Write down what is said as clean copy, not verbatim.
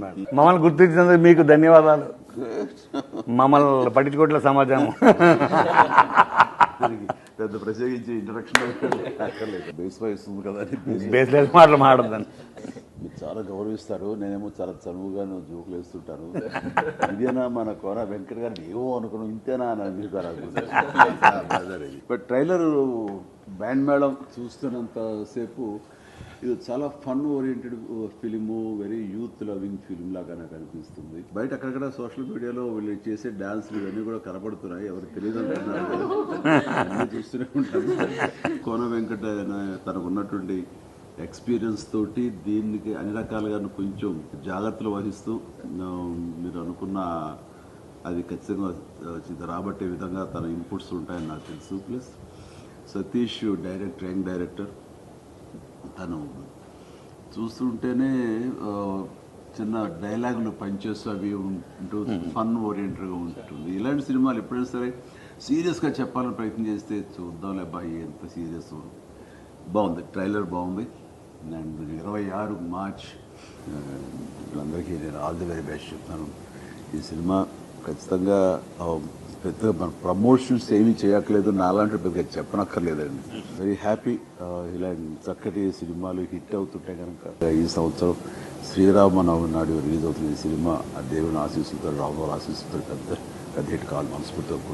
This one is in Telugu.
Band madam. మమ్మల్ని గుర్తించినందుకు మీకు ధన్యవాదాలు. మమ్మల్ని పట్టించుకోవట్లే సమాజం. పెద్ద ప్రత్యేకించి ఇంట్రడక్షన్ బేస్ వస్తుంది కదా అని బేస్లెస్ మాటలు మాట్లాడదాన్ని. మీరు చాలా గౌరవిస్తారు, నేనేమో చాలా చనువుగా జోకులు వేస్తుంటాను. ఇదేనా మన కోన వెంకట గారిని ఏమో అనుకున్నాం, ఇంతేనా అని అనిపిస్తారు. బట్ ట్రైలర్ బ్యాండ్ మేళం చూస్తున్నంతసేపు ఇది చాలా fun oriented film, very youth loving film లాగా నాకు అనిపిస్తుంది. బయట అక్కడక్కడ సోషల్ మీడియాలో వీళ్ళు చేసే డాన్స్లు ఇవన్నీ కూడా కనపడుతున్నాయి, ఎవరు తెలియదు అంటున్నారు. చూస్తూనే ఉంటాను. కోన వెంకట తనకు ఉన్నటువంటి ఎక్స్పీరియన్స్ తోటి దీనికి అన్ని రకాలుగా కొంచెం జాగ్రత్తలు వహిస్తూ మీరు అనుకున్న అది ఖచ్చితంగా రాబట్టే విధంగా తన ఇన్పుట్స్ ఉంటాయని నాకు తెలుసు. Plus Satish director, young director, తను చూస్తుంటేనే చిన్న డైలాగులు పనిచేస్తూ అవి ఉంటూ ఫన్ ఓరియంటెడ్గా ఉంటుంది. ఇలాంటి సినిమాలు ఎప్పుడైనా సరే సీరియస్గా చెప్పాలని ప్రయత్నం చేస్తే చూద్దాంలే అబ్బాయి ఎంత సీరియస్. బాగుంది, ట్రైలర్ బాగుంది. అండ్ 26 మార్చ్ వీళ్ళందరికీ నేను ఆల్ ది వెరీ బెస్ట్ చెప్తాను. ఈ సినిమా ఖచ్చితంగా పెద్దగా మన ప్రమోషన్స్ ఏమీ చేయక్కర్లేదు, నాలాంటి పెద్దగా చెప్పనక్కర్లేదండి. Very happy. ఇలాంటి చక్కటి సినిమాలు హిట్ అవుతుంటే కనుక ఈ సంవత్సరం శ్రీరామనవమి నాడు రిలీజ్ అవుతుంది ఈ సినిమా. ఆ దేవుని ఆశీస్సులతో, రాఘవ ఆశీస్సులతో పెద్ద హిట్ కావాలి మనస్ఫూర్తిగా.